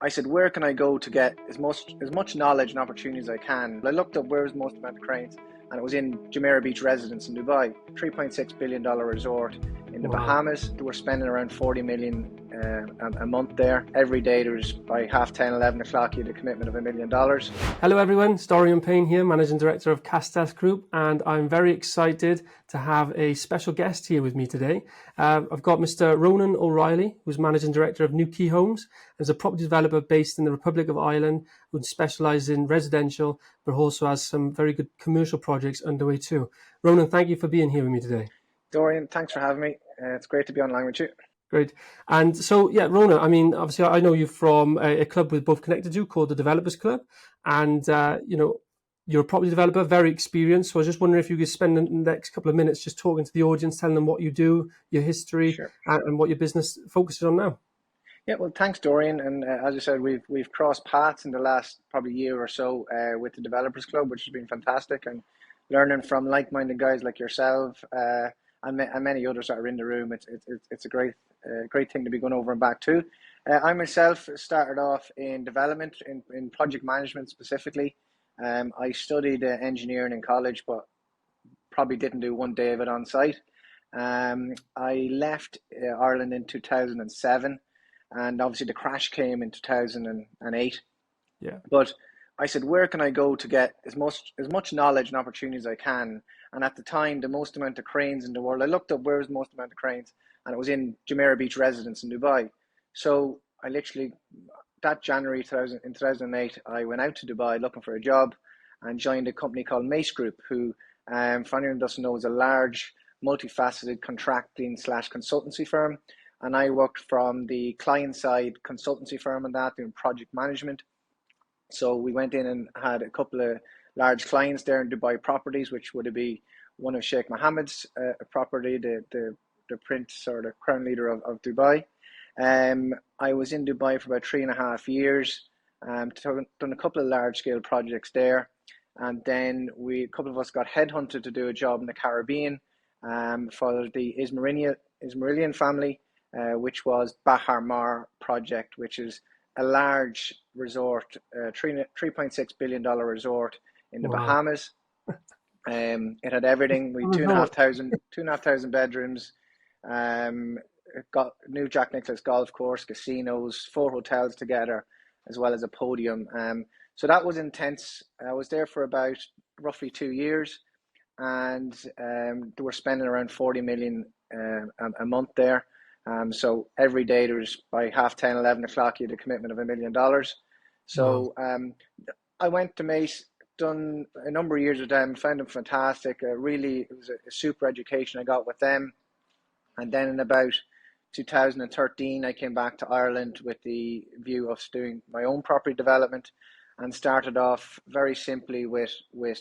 I said, where can I go to get as much knowledge and opportunity as I can? I looked up where was the most amount of cranes, and it was in Jumeirah Beach Residence in Dubai, $3.6 billion resort in the Bahamas. They were spending around 40 million a month there. Every day there was, by 10:30, 11 o'clock, you had a commitment of $1 million. Hello everyone, it's Dorian Payne here, Managing Director of Castell Group, and I'm very excited to have a special guest here with me today. I've got Mr. Ronan O'Reilly, who's Managing Director of New Key Homes, as a property developer based in the Republic of Ireland, who specialises in residential, but also has some very good commercial projects underway too. Ronan, thank you for being here with me today. Dorian, thanks for having me. It's great to be online with you. Great. And so, yeah, Ronan, I mean, obviously I know you from a club we're both connected to called the Developers Club. And, you're a property developer, very experienced. So I was just wondering if you could spend the next couple of minutes just talking to the audience, telling them what you do, your history, Sure. and what your business focuses on now. Yeah, well, thanks, Dorian. And as you said, we've crossed paths in the last probably year or so with the Developers Club, which has been fantastic, and learning from like-minded guys like yourself and many others that are in the room. It's a great thing to be going over and back to. I myself started off in development, in project management specifically. I studied engineering in college, but probably didn't do one day of it on site. I left Ireland in 2007, and obviously the crash came in 2008. Yeah. But I said, where can I go to get as much knowledge and opportunity as I can? And at the time, the most amount of cranes in the world, I looked up where was the most amount of cranes, and it was in Jumeirah Beach Residence in Dubai. So I literally, that January 2008, I went out to Dubai looking for a job and joined a company called Mace Group, who, for anyone who doesn't know, is a large, multifaceted contracting / consultancy firm. And I worked from the client side consultancy firm and that, doing project management. So we went in and had a couple of large clients there in Dubai Properties, which would be one of Sheikh Mohammed's property, the prince or the crown leader of Dubai. I was in Dubai for about 3.5 years, done a couple of large scale projects there. And then a couple of us got headhunted to do a job in the Caribbean for the Ismailian family, which was Bahar Mar project, which is a large resort, $3.6 billion resort in the Bahamas. It had everything. We 2,500 bedrooms. It got new Jack Nicklaus golf course, casinos, 4 hotels together, as well as a podium. So that was intense. I was there for about roughly 2 years, and they were spending around 40 million a month there. So every day there was, by 10:30, 11 o'clock, you had a commitment of $1 million. So I went to Mace, done a number of years with them, found them fantastic. Really, it was a super education I got with them. And then in about 2013, I came back to Ireland with the view of doing my own property development, and started off very simply with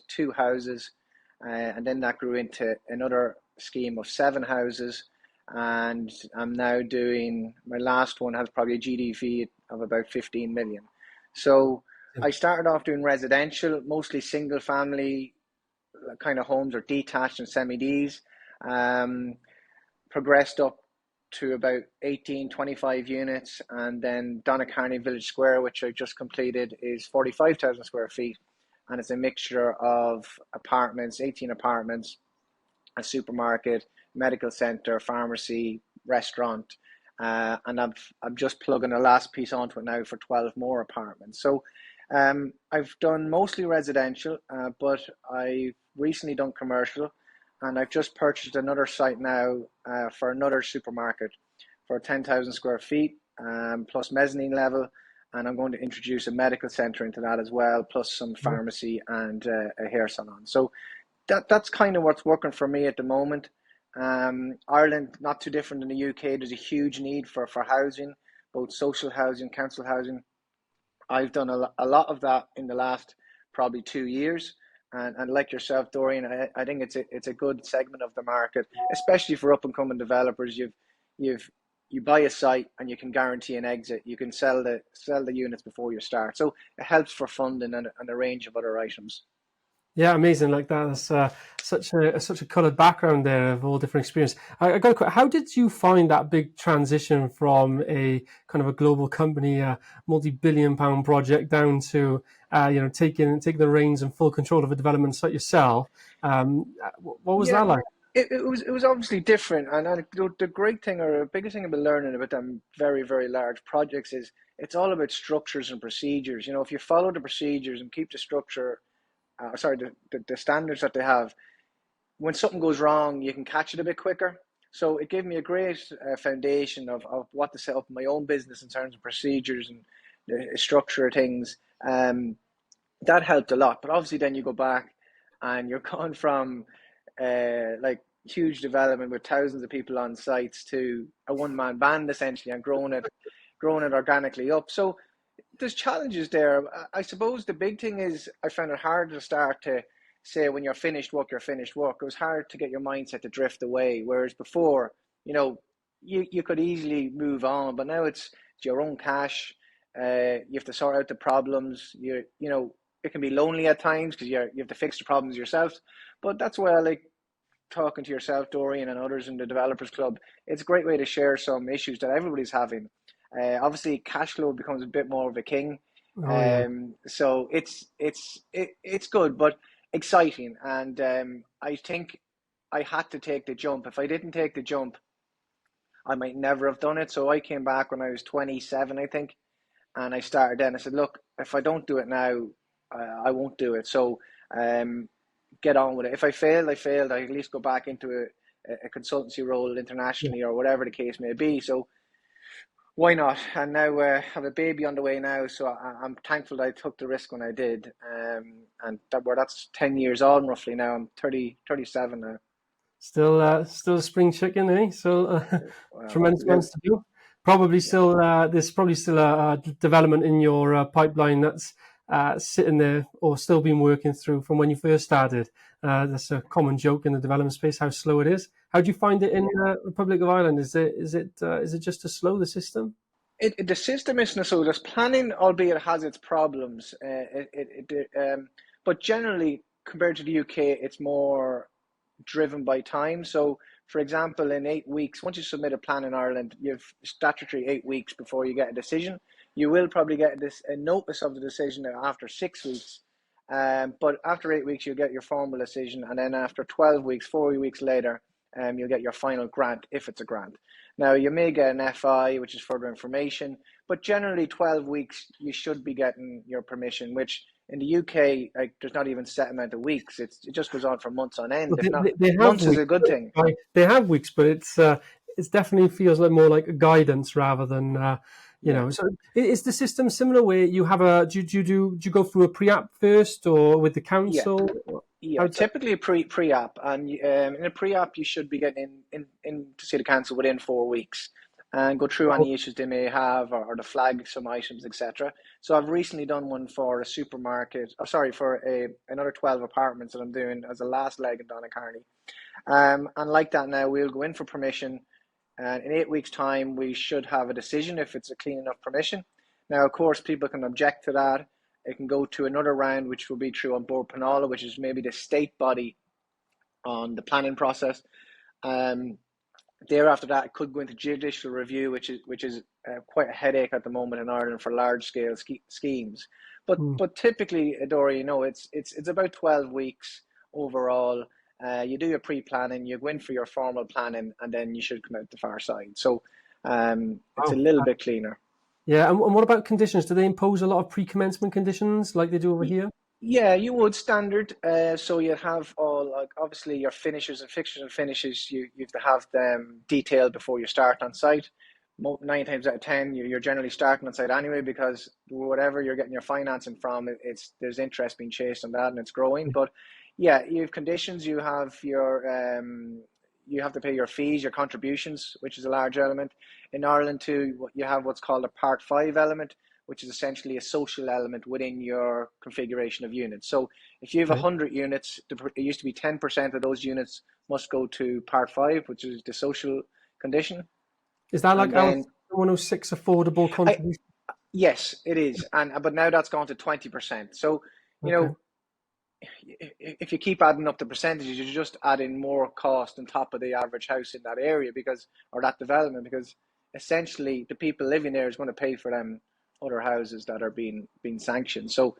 2 houses. And then that grew into another scheme of 7 houses. And I'm now doing, my last one has probably a GDV of about 15 million. So I started off doing residential, mostly single family kind of homes, or detached and semi-Ds. Progressed up to about 25 units, and then Donacarney Village Square, which I just completed, is 45,000 square feet, and it's a mixture of apartments, 18 apartments, a supermarket, medical center, pharmacy, restaurant, and I'm just plugging the last piece onto it now for 12 more apartments. So I've done mostly residential, but I've recently done commercial, and I've just purchased another site now for another supermarket for 10,000 square feet, plus mezzanine level, and I'm going to introduce a medical center into that as well, plus some pharmacy and a hair salon. So that's kind of what's working for me at the moment. Ireland, not too different than the UK. There's a huge need for housing, both social housing, council housing. I've done a lot of that in the last probably 2 years. And like yourself, Dorian, I think it's a good segment of the market, especially for up and coming developers. You buy a site and you can guarantee an exit. You can sell the units before you start. So it helps for funding and a range of other items. Yeah, amazing. Like that. That's such a coloured background there of all different experience. I got a how did you find that big transition from a kind of a global company, a multi-billion-pound project, down to taking the reins and full control of a development site yourself? What was Yeah, that like? it was obviously different, and the great thing or the biggest thing I've been learning about them very very large projects is it's all about structures and procedures. If you follow the procedures and keep the structure, sorry, the standards that they have, when something goes wrong, you can catch it a bit quicker. So it gave me a great foundation of what to set up in my own business in terms of procedures and the structure of things. Um, that helped a lot. But obviously, then you go back and you're gone from like huge development with thousands of people on sites to a one-man band essentially, and growing it organically up. So there's challenges there. I suppose the big thing is I found it hard to start to say when you're finished work, you're finished work. It was hard to get your mindset to drift away. Whereas before, you could easily move on, but now it's your own cash. You have to sort out the problems. It can be lonely at times because you have to fix the problems yourself. But that's why I like talking to yourself, Dorian, and others in the developers club. It's a great way to share some issues that everybody's having. Obviously, cash flow becomes a bit more of a king. Oh yeah. So it's good, but exciting. And I think I had to take the jump. If I didn't take the jump, I might never have done it. So I came back when I was 27, I think, and I started then. I said, look, if I don't do it now, I won't do it. So um, get on with it. If I failed, I failed. I at least go back into a consultancy role internationally or whatever the case may be. So why not? And now have a baby on the way now, so I'm thankful that I took the risk when I did. And that's 10 years on roughly now. I'm 37 now. Still a spring chicken, eh? So Well, tremendous amounts to do. Probably yeah. still there's probably still a development in your pipeline that's sitting there or still been working through from when you first started. That's a common joke in the development space how slow it is. How do you find it in Republic of Ireland? Is it just as slow, the system? The system isn't so. There's planning, albeit it has its problems. But generally, compared to the UK, it's more driven by time. So, for example, in 8 weeks, once you submit a plan in Ireland, you've statutory 8 weeks before you get a decision. You will probably get a notice of the decision after 6 weeks. But after 8 weeks, you'll get your formal decision. And then after 12 weeks, 4 weeks later, you'll get your final grant if it's a grant. Now, you may get an FI, which is further information, but generally 12 weeks, you should be getting your permission, which in the UK, like, there's not even set amount of weeks. It just goes on for months on Well, end. If not, they have months is weeks. a good thing. Right? They have weeks, but it's definitely feels like more like a guidance rather than Yeah. So is the system similar where you have a do you go through a pre-app first or with the Yeah. council? Yeah, How's that? typically a pre-app, and in a pre-app you should be getting in to see the council within 4 weeks, and go through Oh, any issues they may have, or to flag some items, etc. So I've recently done one for a supermarket. Oh, sorry, for another 12 apartments that I'm doing as a last leg in Donna Carney. And like that now, we'll go in for permission, and in 8 weeks' time we should have a decision if it's a clean enough permission. Now, of course, people can object to that. It can go to another round, which will be through on board Panola, which is maybe the state body on the planning process. Um, Thereafter that, it could go into judicial review, which is quite a headache at the moment in Ireland for large scale schemes. But hmm. but typically, Adora, it's about 12 weeks overall. You do your pre-planning, you go in for your formal planning, and then you should come out the far side. So it's a Wow. little bit cleaner. Yeah, and what about conditions? Do they impose a lot of pre-commencement conditions like they do over here? Yeah, you would standard. So you'd have all, like, obviously your finishes and fixtures and finishes. You have to have them detailed before you start on site. 9 times out of 10, you're generally starting on site anyway, because whatever you're getting your financing from, there's interest being chased on that and it's growing. But yeah, you have conditions. You have to pay your fees, your contributions, which is a large element. In Ireland too, you have what's called a Part 5 element, which is essentially a social element within your configuration of units. So if you have Okay. 100 units, it used to be 10% of those units must go to Part 5, which is the social condition. Is that like And our then, 106 affordable I contribution? yes, it is. But now that's gone to 20%. So, you Okay. know, if you keep adding up the percentages, you're just adding more cost on top of the average house in that area or that development, because essentially the people living there is going to pay for them other houses that are being sanctioned. So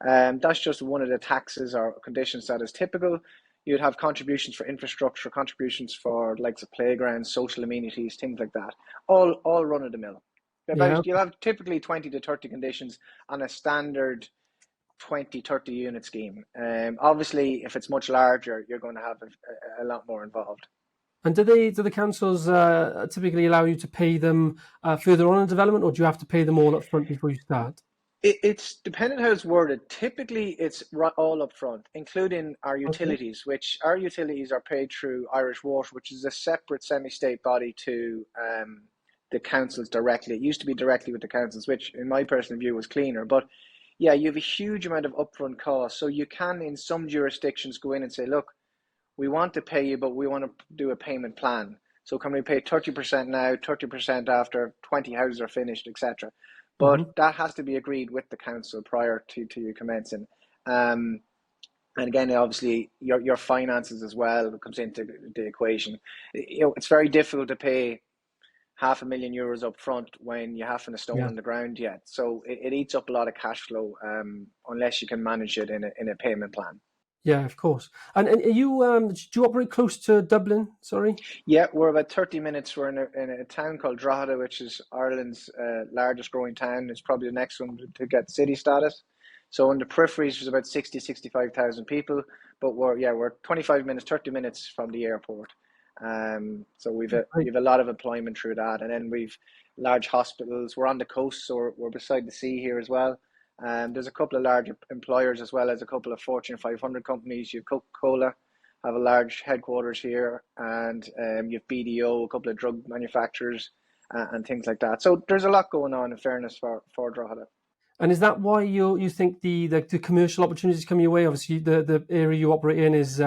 that's just one of the taxes or conditions that is typical. You'd have contributions for infrastructure, contributions for likes of playgrounds, social amenities, things like that. All run of the mill. Yeah. You'll have typically 20 to 30 conditions on a standard 20, 30 unit scheme. Obviously, if it's much larger, you're going to have a lot more involved. And do the councils typically allow you to pay them further on in development, or do you have to pay them all up front before you start? It's dependent how it's worded. Typically, it's all up front, including our Okay. utilities, which our utilities are paid through Irish Water, which is a separate semi-state body to the councils directly. It used to be directly with the councils, which in my personal view was cleaner. But yeah, you have a huge amount of upfront costs. So you can, in some jurisdictions, go in and say, look, we want to pay you, but we want to do a payment plan. So can we pay 30% now, 30% after 20 houses are finished, etc. But Hmm. that has to be agreed with the council prior to you commencing. Um, and again, obviously, your finances as well comes into the equation. It's very difficult to pay €500,000 up front when you haven't a stone Yeah. on the ground yet. So it eats up a lot of cash flow unless you can manage it in a payment plan. Yeah, of course. And are you do you operate close to Dublin? Sorry. Yeah, we're about 30 minutes. We're in a town called Drogheda, which is Ireland's largest growing town. It's probably the next one to get city status. So in the peripheries, there's about 60, 65,000 people. But we're 25 minutes, 30 minutes from the airport. So Right. we've a lot of employment through that. And then we've large hospitals. We're on the coast, so we're beside the sea here as well. There's a couple of large employers as well as a couple of Fortune 500 companies. You've Coca-Cola have a large headquarters here, and you have BDO, a couple of drug manufacturers, and things like that. So there's a lot going on, in fairness, for Drogheda. And is that why you think the commercial opportunities come your way? Obviously, the area you operate in is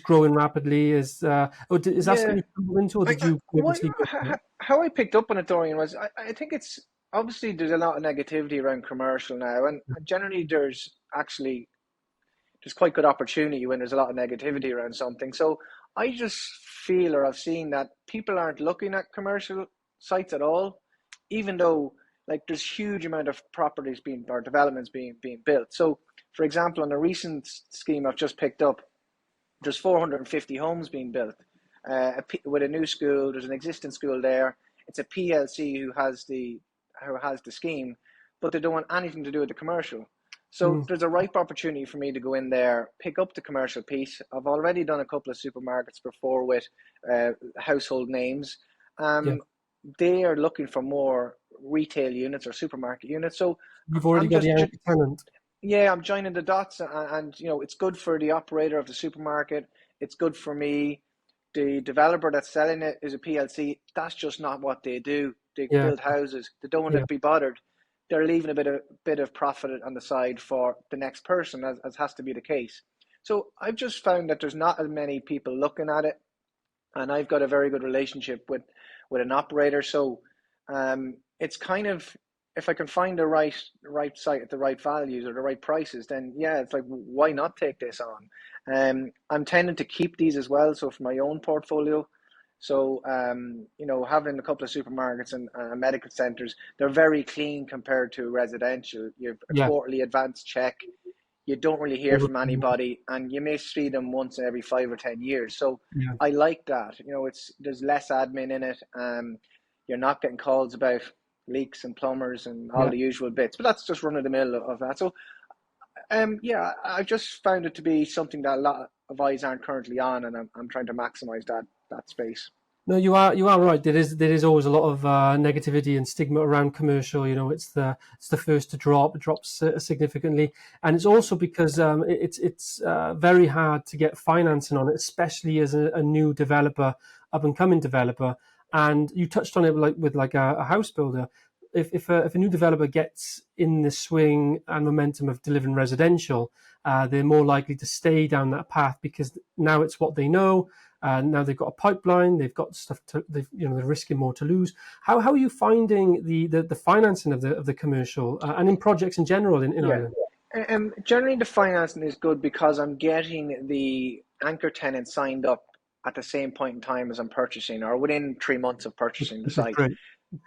growing rapidly. Is that something Yeah, you stumbled into, or did you purposely go for it? how I picked up on it, Dorian, was I think it's obviously there's a lot of negativity around commercial now, and generally there's quite good opportunity when there's a lot of negativity around something. So I just feel, or I've seen, that people aren't looking at commercial sites at all, even though like there's huge amount of properties being or developments being built. So for example, on a recent scheme I've just picked up, there's 450 homes being built with a new school. There's an existing school there. It's a PLC who has the scheme, but they don't want anything to do with the commercial. So Mm, there's a ripe opportunity for me to go in there, pick up the commercial piece. I've already done a couple of supermarkets before with household names. yeah, Um, they are looking for more retail units or supermarket units. So you've already I'm got the just anchor tenant. yeah, I'm joining the dots, and it's good for the operator of the supermarket. It's good for me. The developer that's selling it is a PLC. That's just not what they do. They Yeah, build houses. They don't want to yeah. be bothered. They're leaving a bit of profit on the side for the next person, as has to be the case. So I've just found that there's not as many people looking at it, and I've got a very good relationship with an operator. So it's kind of, if I can find the right site at the right values or the right prices, then yeah, it's like, why not take this on? I'm tending to keep these as well, so for my own portfolio. So having a couple of supermarkets and medical centres, they're very clean compared to residential. You have a Yeah. quarterly advance check. You don't really hear Over- from anybody, and you may see them once every 5 or 10 years. So Yeah. I like that. There's less admin in it. You're not getting calls about leaks and plumbers and all Yeah. the usual bits, but that's just run of the mill of that. So yeah, I've just found it to be something that a lot of eyes aren't currently on, and I'm trying to maximise that space. No, you are right. There is always a lot of negativity and stigma around commercial. It's the first to drop. It drops significantly, and it's also because it's very hard to get financing on it, especially as a new developer, up and coming developer. And you touched on it with a house builder. If a new developer gets in the swing and momentum of delivering residential, they're more likely to stay down that path because now it's what they know. Now they've got a pipeline, they've got stuff they're risking more to lose. How are you finding the financing of the commercial and in projects in general in Yeah. Ireland? Generally, the financing is good because I'm getting the anchor tenant signed up at the same point in time as I'm purchasing, or within 3 months of purchasing the Which is site. great.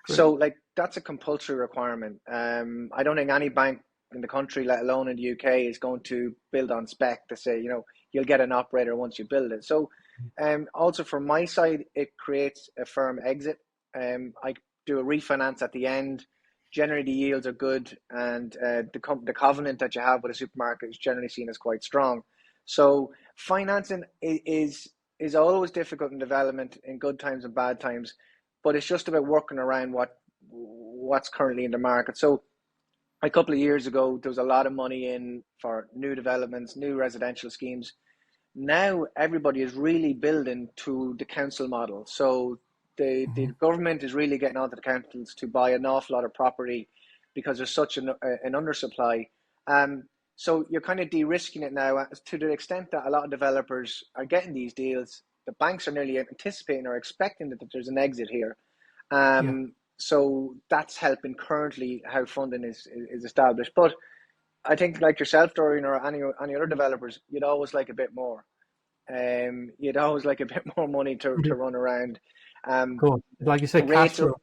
So, Great. like, that's a compulsory requirement. I don't think any bank in the country, let alone in the UK, is going to build on spec to say, you'll get an operator once you build it. So, also from my side, it creates a firm exit. I do a refinance at the end. Generally, the yields are good, and the covenant that you have with a supermarket is generally seen as quite strong. So, financing is always difficult in development in good times and bad times, but it's just about working around what's currently in the market. So a couple of years ago, there was a lot of money in for new developments, new residential schemes. Now everybody is really building to the council model. So the Hmm. government is really getting onto the councils to buy an awful lot of property because there's such an undersupply. Um, so you're kind of de-risking it now to the extent that a lot of developers are getting these deals. The banks are nearly anticipating or expecting that there's an exit here. Yeah. So that's helping currently how funding is established. But I think, like yourself, Dorian, or any other developers, you'd always like a bit more. You'd always like a bit more money to Mhm. run around. Of Um, course. Like you said, cash rates are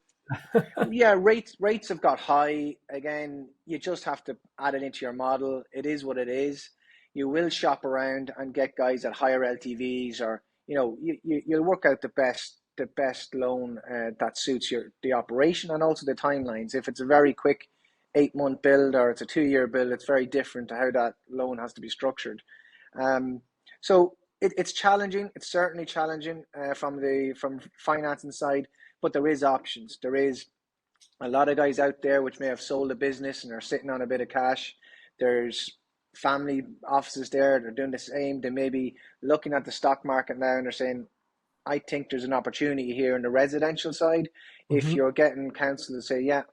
flow. yeah, rates have got high. Again, you just have to add it into your model. It is what it is. You will shop around and get guys at higher LTVs, or you'll work out the best loan that suits the operation and also the timelines. If it's a very quick 8 month build or it's a 2 year build, it's very different to how that loan has to be structured. Um, so it's challenging. It's certainly challenging from financing side, but there is options. There is a lot of guys out there which may have sold a business and are sitting on a bit of cash. There's family offices there. They're doing the same. They may be looking at the stock market now and they're saying, I think there's an opportunity here in the residential side. If Hmm. you're getting council to say, yeah,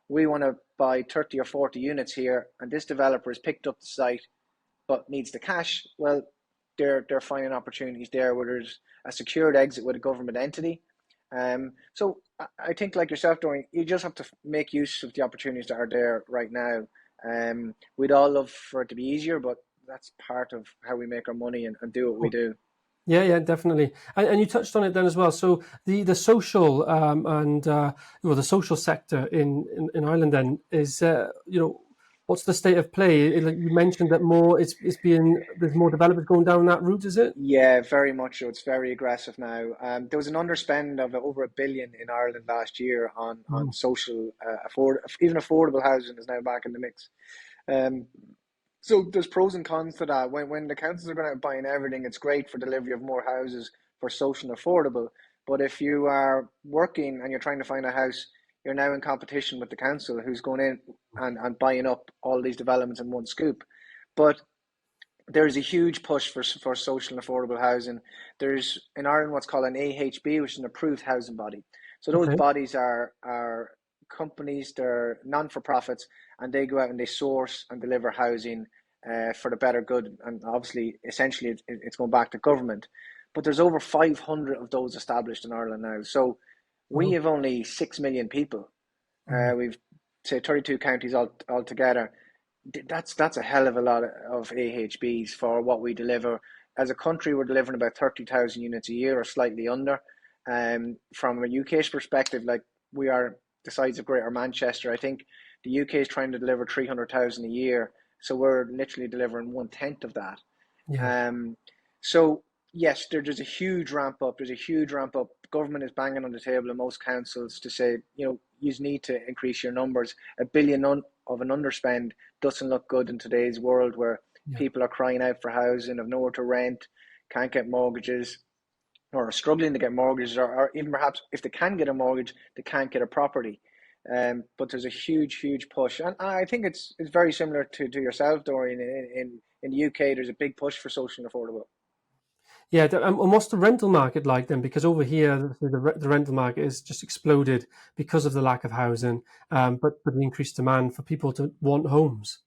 we want to buy 30 or 40 units here, and this developer has picked up the site but needs the cash, well, they're finding opportunities there where there's a secured exit with a government entity. So I think, like yourself, Dorian, you just have to make use of the opportunities that are there right now. We'd all love for it to be easier, but that's part of how we make our money and do what we do. Yeah, yeah, definitely. And you touched on it then as well. So the social and well, the social sector in Ireland then is what's the state of play? Like you mentioned that more it's being there's more developers going down that route, is it? Yeah, very much so. It's very aggressive now. There was an underspend of over 1 billion in Ireland last year on Mm. social even affordable housing is now back in the mix. Um, so there's pros and cons to that. When the councils are going out buying everything, it's great for delivery of more houses for social and affordable. But if you are working and you're trying to find a house, you're now in competition with the council who's going in and buying up all these developments in one scoop. But there's a huge push for social and affordable housing. There's in Ireland what's called an AHB, which is an approved housing body. So those Okay. bodies are companies, they're non for profits, and they go out and they source and deliver housing for the better good. And obviously, essentially, it's going back to government. But there's over 500 of those established in Ireland now. So we Wow. have only 6 million people. Mm. We've say 32 counties altogether. That's a hell of a lot of AHBs for what we deliver. As a country, we're delivering about 30,000 units a year or slightly under. From a UK's perspective, like we are the size of Greater Manchester, I think the UK is trying to deliver 300,000 a year. So we're literally delivering 1/10 of that. Yeah. Um, so yes, there's a huge ramp up. There's a huge ramp up. Government is banging on the table in most councils to say, you need to increase your numbers. 1 billion of an underspend doesn't look good in today's world where Yeah. people are crying out for housing, have nowhere to rent, can't get mortgages, or are struggling to get mortgages, or even perhaps if they can get a mortgage, they can't get a property. But there's a huge, huge push, and I think it's very similar to yourself, Dorian. In the UK, there's a big push for social and affordable. Yeah. And what's the rental market like then? Because over here, the rental market has just exploded because of the lack of housing, but the increased demand for people to want homes.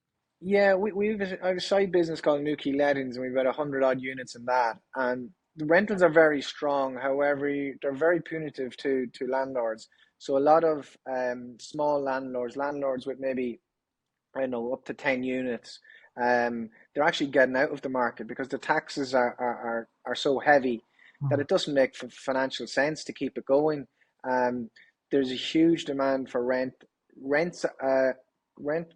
Yeah, I have a side business called Nuki Lettings, and we've got 100 odd units in that. And the rentals are very strong. However, they're very punitive to landlords. So a lot of small landlords with maybe I don't know, up to 10 units, they're actually getting out of the market because the taxes are so heavy that Mm. it doesn't make financial sense to keep it going. Um, there's a huge demand for rent. Rents, rent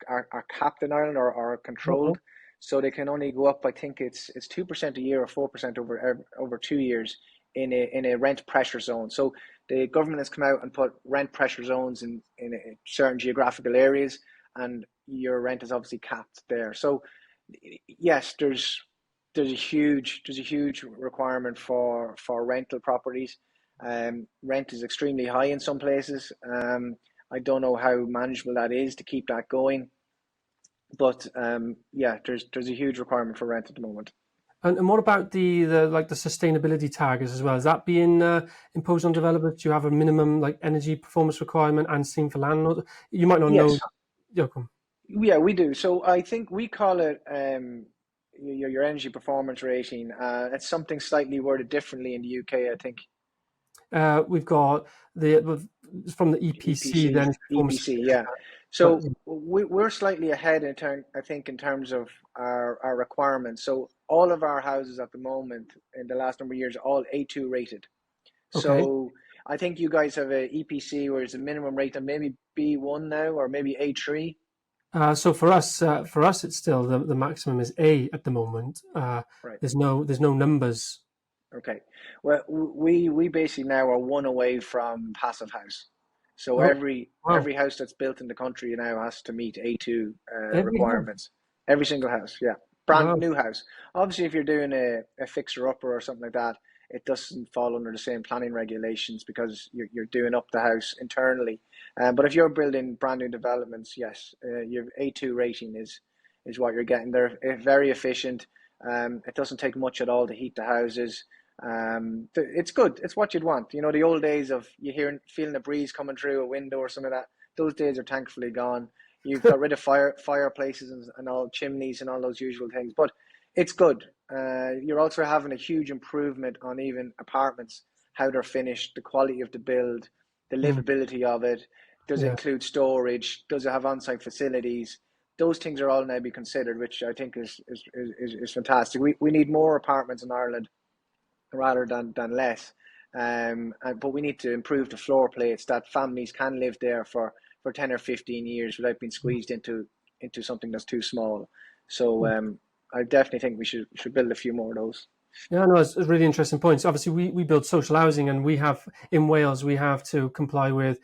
are capped in Ireland, or Okay. controlled, so they can only go up. I think it's 2% a year or 4% over 2 years in a rent pressure zone. So the government has come out and put rent pressure zones in certain geographical areas, and your rent is obviously capped there. So yes, there's a huge requirement for rental properties. Rent is extremely high in some places. I don't know how manageable that is to keep that going, but yeah, there's a huge requirement for rent at the moment. And what about the sustainability targets as well? Is that being imposed on developers? Do you have a minimum like energy performance requirement and same for landlords? You might not know. Yes, Yeah, come. yeah, we do. So I think we call it your energy performance rating. It's something slightly worded differently in the UK, I think. We've got from the EPC, EPC, then performance, EPC, yeah. but So we're slightly ahead I think, in terms of our requirements. So all of our houses at the moment, in the last number of years, are all A2 rated. okay. So I think you guys have a EPC where it's a minimum rate of maybe B1 now, or maybe A3. So for us, it's still the maximum is A at the moment. Right. There's no numbers. Okay. Well, we basically now are one away from passive house. So Oh, wow! every house that's built in the country now has to meet A2 Every house. requirements. Every single house, yeah. Brand Wow. new house. Obviously, if you're doing a fixer upper or something like that, it doesn't fall under the same planning regulations because you're doing up the house internally. But if you're building brand new developments, yes, your A2 rating is what you're getting. They're very efficient. It doesn't take much at all to heat the houses. It's good. It's what you'd want. You know, the old days of you hearing, feeling a breeze coming through a window or something like that. Those days are thankfully gone. You've got rid of fireplaces and all chimneys and all those usual things. But it's good. You're also having a huge improvement on even apartments, how they're finished, the quality of the build, the Mm, livability of it. Does it yeah. include storage? Does it have on-site facilities? Those things are all now be considered, which I think is fantastic. We need more apartments in Ireland rather than less. But we need to improve the floor plates that families can live there for 10 or 15 years without being squeezed into something that's too small. So I definitely think we should build a few more of those. Yeah, no, it's really interesting points. Obviously, we build social housing, and we have in Wales we have to comply with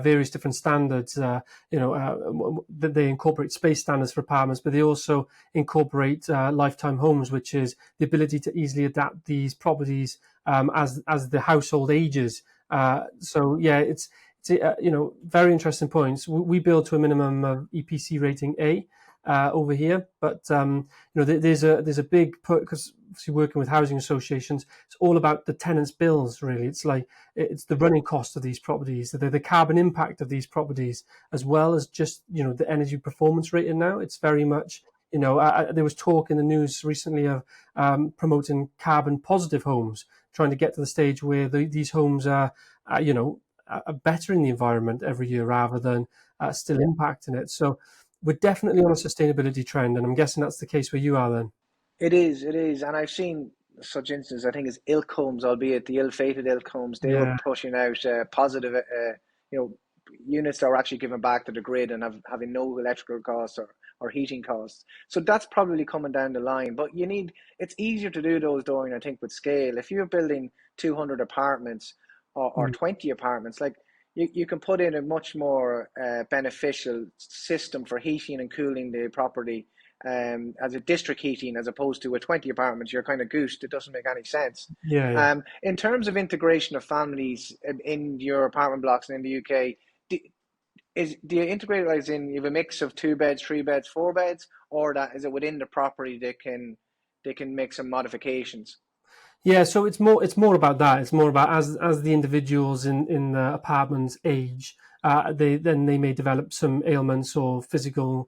various different standards. That they incorporate space standards for apartments, but they also incorporate lifetime homes, which is the ability to easily adapt these properties as the household ages. So yeah, it's very interesting points. We build to a minimum of EPC rating A. Over here, but there's a big put because working with housing associations, it's all about the tenants' bills. Really, it's like it's the running cost of these properties, the carbon impact of these properties, as well as just the energy performance rating. Now, it's very much there was talk in the news recently of promoting carbon positive homes, trying to get to the stage where these homes are better in the environment every year rather than still impacting it. So we're definitely on a sustainability trend, and I'm guessing that's the case where you are then. It is, and I've seen such instances. I think it's Ilk Homes, albeit the ill-fated Ilk Homes, they were Yeah, pushing out positive, you know, units that were actually given back to the grid and having no electrical costs or heating costs. So that's probably coming down the line. But it's easier to do those, Dorian, I think, with scale. If you're building 200 apartments or mm, 20 apartments, like you can put in a much more beneficial system for heating and cooling the property as a district heating as opposed to a 20 apartments. You're kind of goosed. It doesn't make any sense. yeah, yeah. In terms of integration of families in your apartment blocks in the UK, do, do you integrate it as in you have a mix of 2 beds, 3 beds, 4 beds, or that is it within the property they can make some modifications? Yeah, so it's more about that. It's more about as the individuals in the apartments age, they may develop some ailments or physical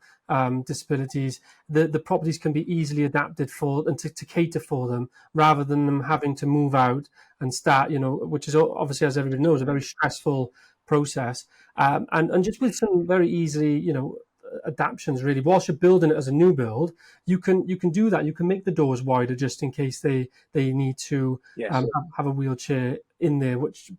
disabilities. The properties can be easily adapted for and to cater for them, rather than them having to move out and start. Which is obviously, as everybody knows, a very stressful process. And just with some very easily, adaptations really. Whilst you're building it as a new build, you can do that. You can make the doors wider just in case they need to Yes. have a wheelchair in there, which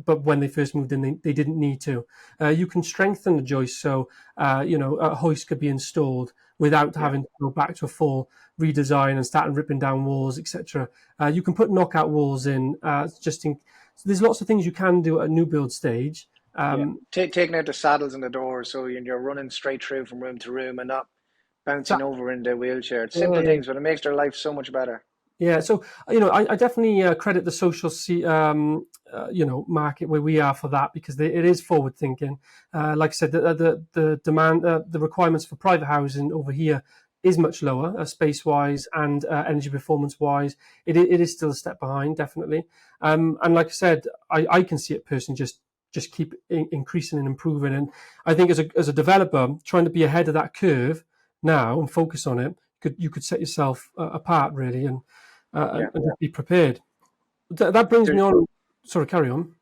but when they first moved in, they didn't need to. You can strengthen the joist so a hoist could be installed without Yeah. having to go back to a full redesign and start ripping down walls, etc. You can put knockout walls in. So there's lots of things you can do at a new build stage. Yeah. Taking out the saddles and the doors so you're running straight through from room to room and not bouncing over in the wheelchair. It's simple Yeah, things, but it makes their life so much better. yeah. So I definitely credit the social market where we are for that, because it is forward thinking. Like I said, the demand, the requirements for private housing over here is much lower, space wise and energy performance wise. It is still a step behind, definitely. And like I said, I can see it personally just keep increasing and improving. And I think as a developer, trying to be ahead of that curve now and focus on it, you could set yourself apart really, Yeah. and just be prepared. That brings me There, on. Sorry, carry on.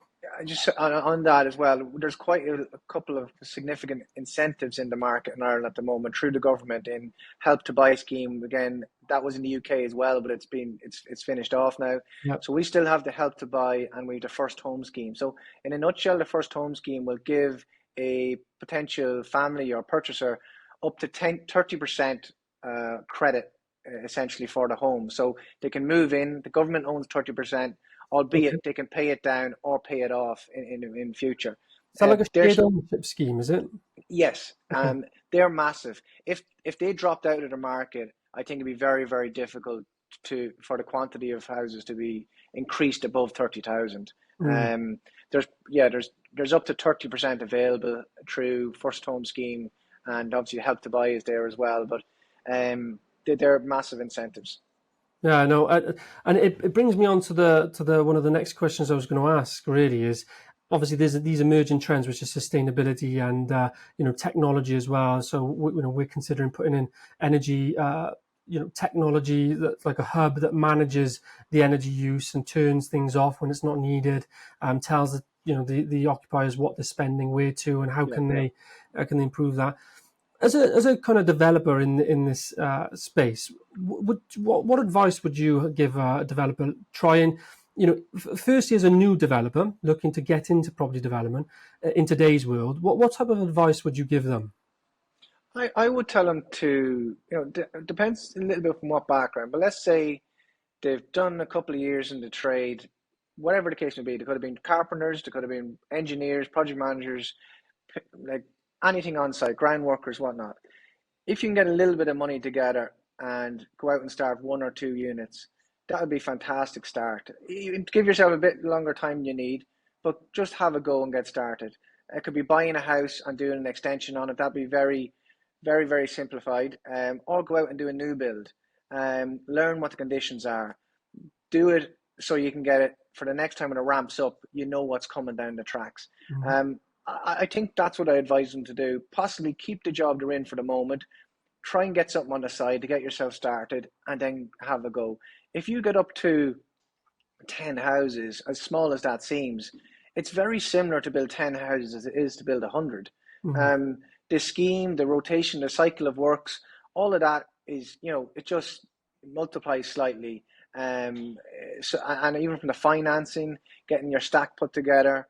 just on that as well, there's quite a couple of significant incentives in the market in Ireland at the moment through the government in Help to Buy scheme. Again, that was in the UK as well, but it's finished off now. Yeah. So we still have the Help to Buy and we have the First Home scheme. So in a nutshell, the First Home scheme will give a potential family or purchaser up to 30% credit essentially for the home. So they can move in, the government owns 30%, Okay. albeit they can pay it down or pay it off in future. Is that like a shared There's ownership scheme? Is it? Yes, Okay. they're massive. If they dropped out of the market, I think it'd be very, very difficult for the quantity of houses to be increased above 30,000. Mm. Um, there's up to 30% available through First Home scheme, and obviously Help to Buy is there as well. But they're massive incentives. Yeah, no, and it brings me on to the one of the next questions I was going to ask. Really, is obviously there's these emerging trends, which is sustainability and technology as well. So we're considering putting in energy, technology that's like a hub that manages the energy use and turns things off when it's not needed, tells the occupiers what they're spending, where to, and Yeah. how can they improve that. As a kind of developer in this space, what advice would you give a developer trying, firstly as a new developer looking to get into property development in today's world? What type of advice would you give them? I would tell them to, depends a little bit from what background, but let's say they've done a couple of years in the trade, whatever the case may be. They could have been carpenters, they could have been engineers, project managers, like anything on site, ground workers, whatnot. If you can get a little bit of money together and go out and start 1 or 2 units, that would be a fantastic start. You give yourself a bit longer time than you need, but just have a go and get started. It could be buying a house and doing an extension on it. That'd be very, very, very simplified. Or go out and do a new build. Learn what the conditions are. Do it so you can get it for the next time when it ramps up. You know what's coming down the tracks. Mhm. I think that's what I advise them to do. Possibly keep the job they're in for the moment. Try and get something on the side to get yourself started, and then have a go. If you get up to 10 houses, as small as that seems, it's very similar to build 10 houses as it is to build 100. Mhm. Um, the scheme, the rotation, the cycle of works, all of that is, it just multiplies slightly. And even from the financing, getting your stack put together,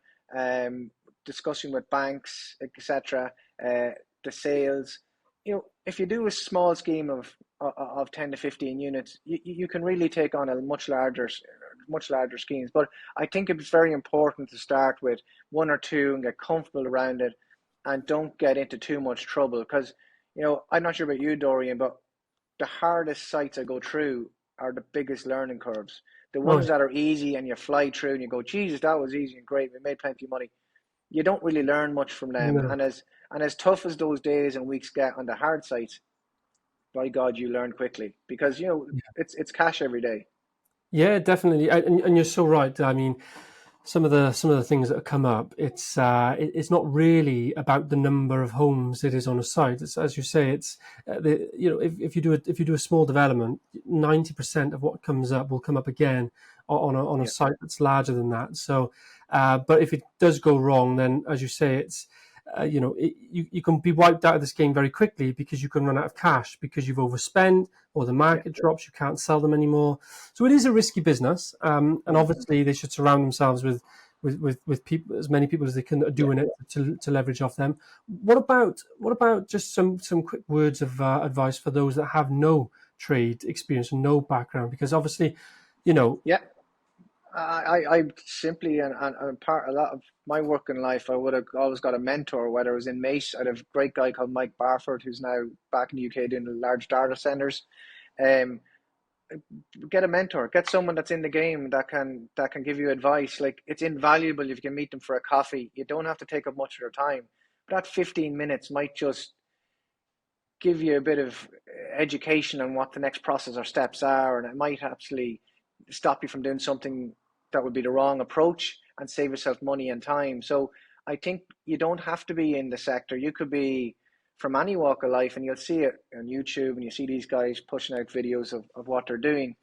discussing with banks, etc., the sales. If you do a small scheme of 10 to 15 units, you can really take on a much larger schemes. But I think it's very important to start with 1 or 2 and get comfortable around it, and don't get into too much trouble, because I'm not sure about you, Dorian, but the hardest sites I go through are the biggest learning curves. The Oh, ones that are easy and you fly through and you go, Jesus, that was easy and great, we made plenty of money. You don't really learn much from them. no. And as tough as those days and weeks get on the hard sites, by God, you learn quickly, because it's cash every day. Yeah, definitely, and you're so right. I mean, some of the things that have come up, it's not really about the number of homes it is on a site. It's, as you say, it's if you do a small development, 90% of what comes up will come up again on a Yeah, site that's larger than that. So, but if it does go wrong, then as you say, you can be wiped out of this game very quickly because you can run out of cash because you've overspent or the market drops, you can't sell them anymore. So it is a risky business, and obviously they should surround themselves with people, as many people as they can that are doing it to leverage off them. What about just some quick words of advice for those that have no trade experience and no background? Because obviously, Yeah. I simply, and part a lot of my work in life, I would have always got a mentor, whether it was in Mate. I had a great guy called Mike Barford, who's now back in the UK doing large data centers. Um, get a mentor, get someone that's in the game that can give you advice. Like, it's invaluable if you can meet them for a coffee. You don't have to take up much of their time, but that 15 minutes might just give you a bit of education on what the next process or steps are, and it might actually stop you from doing something that would be the wrong approach and save yourself money and time. So I think you don't have to be in the sector. You could be from any walk of life, and you'll see it on YouTube, and you see these guys pushing out videos of what they're doing.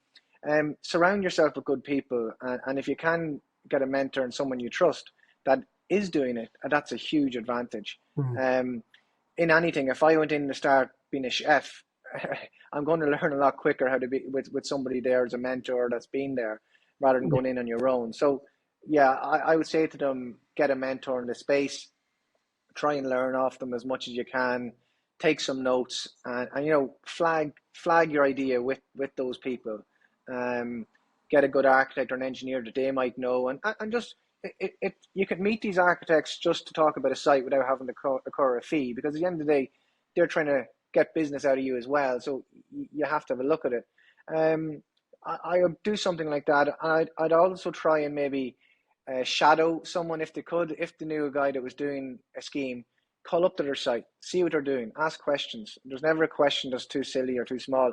Surround yourself with good people, and if you can get a mentor and someone you trust that is doing it, that's a huge advantage. In anything, if I went in to start being a chef, I'm going to learn a lot quicker how to be with somebody there as a mentor that's been there, rather than going in on your own. So yeah, I would say to them, get a mentor in the space, try and learn off them as much as you can, take some notes, and flag your idea with those people. Get a good architect or an engineer that they might know, and just you can meet these architects just to talk about a site without having to incur a fee, because at the end of the day, they're trying to get business out of you as well. So you have to have a look at it. I would do something like that. I'd also try and maybe shadow someone if they could. If they knew a guy that was doing a scheme, call up to their site, see what they're doing, ask questions. There's never a question that's too silly or too small.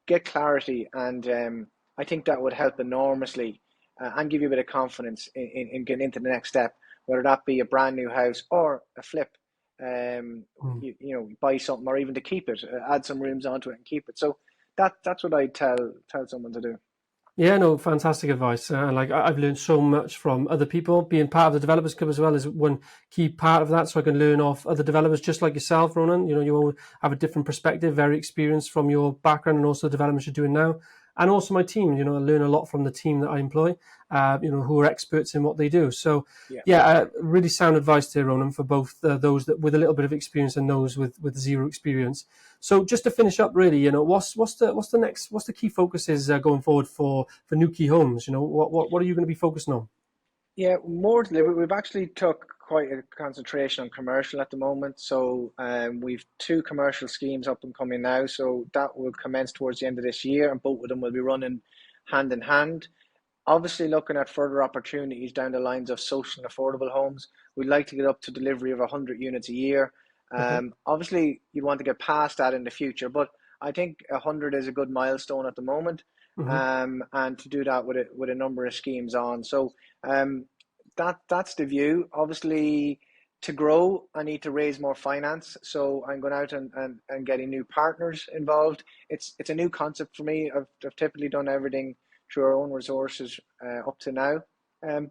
Get clarity, and I think that would help enormously and give you a bit of confidence in getting into the next step, whether that be a brand new house or a flip. Buy something, or even to keep it, add some rooms onto it and keep it. So that's what I tell someone to do. Yeah, no, fantastic advice. I've learned so much from other people. Being part of the Developers Club as well is one key part of that, so I can learn off other developers just like yourself, Ronan. You all have a different perspective, very experienced from your background and also the developments you're doing now. And also my team, I learn a lot from the team that I employ, who are experts in what they do. So, really sound advice there, Ronan, for both those that with a little bit of experience and those with zero experience. So, just to finish up, really, what's the key focuses going forward for Newquay Homes? What are you going to be focusing on? Yeah, we've actually took quite a concentration on commercial at the moment. So we've 2 commercial schemes up and coming now. So that will commence towards the end of this year, and both of them will be running hand in hand. Obviously, looking at further opportunities down the lines of social and affordable homes. We'd like to get up to delivery of 100 units a year. Obviously, you want to get past that in the future, but I think 100 is a good milestone at the moment. And to do that with a number of schemes on. So that's the view. Obviously, to grow, I need to raise more finance. So I'm going out and getting new partners involved. It's a new concept for me. I've typically done everything through our own resources up to now.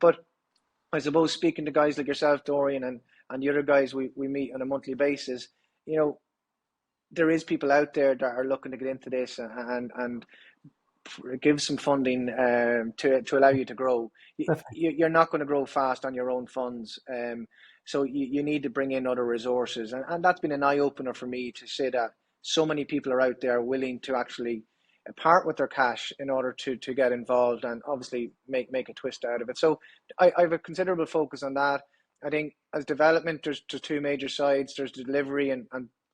But I suppose speaking to guys like yourself, Dorian, and the other guys we meet on a monthly basis, there is people out there that are looking to get into this and give some funding to allow you to grow. You're not going to grow fast on your own funds, so you need to bring in other resources, and that's been an eye-opener for me to say that so many people are out there willing to actually part with their cash in order to get involved and obviously make a twist out of it. So I have a considerable focus on that. I think as development, there's 2 major sides. There's delivery and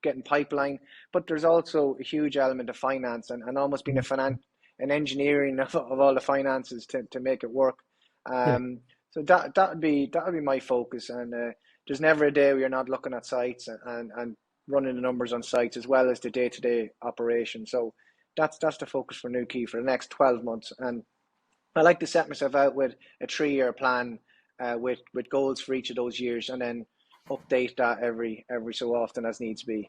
getting pipeline, but there's also a huge element of finance and almost being an engineering of all the finances to make it work. So that would be my focus. And there's never a day where you're not looking at sites and running the numbers on sites as well as the day-to-day operation. So that's the focus for Newquay for the next 12 months. And I like to set myself out with a 3-year plan with goals for each of those years, and then update that every so often as needs be.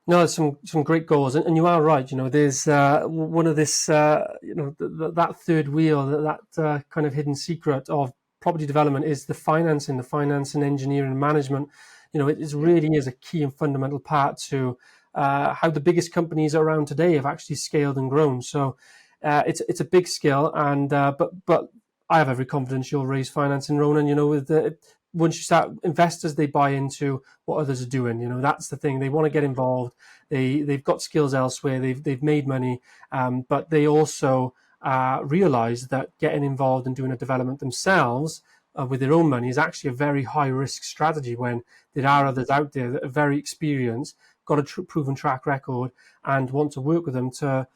No, some great goals, and you are right. There's one of this, that third wheel, that kind of hidden secret of property development is the finance and engineering and management. it really is a key and fundamental part to how the biggest companies around today have actually scaled and grown. So it's a big skill, and but I have every confidence you'll raise financing, Ronan. Once you start, investors, they buy into what others are doing. That's the thing. They want to get involved. They've got skills elsewhere. They've made money, but they also realize that getting involved and doing a development themselves with their own money is actually a very high risk strategy, when there are others out there that are very experienced, got a proven track record, and want to work with them to,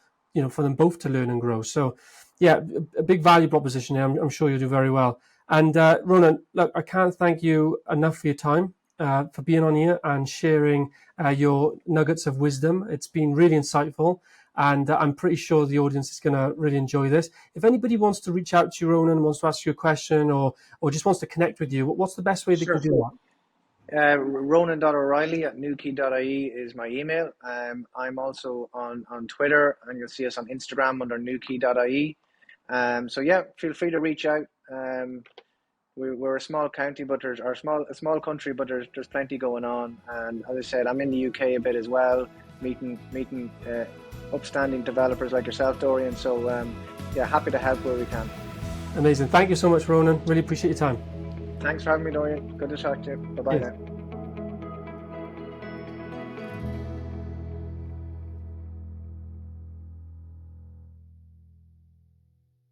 for them both to learn and grow. So yeah, a big value proposition here. I'm sure you'll do very well. And Ronan, look, I can't thank you enough for your time, for being on here and sharing your nuggets of wisdom. It's been really insightful, and I'm pretty sure the audience is going to really enjoy this. If anybody wants to reach out to you, Ronan, wants to ask you a question, or just wants to connect with you, what's the best way they can do that? Ronan.O'Reilly@newkey.ie is my email. I'm also on Twitter, and you'll see us on Instagram under newkey.ie. So yeah, feel free to reach out. We're a small county, but there's a small country, but there's plenty going on. And as I said, I'm in the UK a bit as well, meeting upstanding developers like yourself, Dorian. So yeah, happy to help where we can. Amazing. Thank you so much, Ronan. Really appreciate your time. Thanks for having me, Dorian. Good to talk to you. Bye-bye now.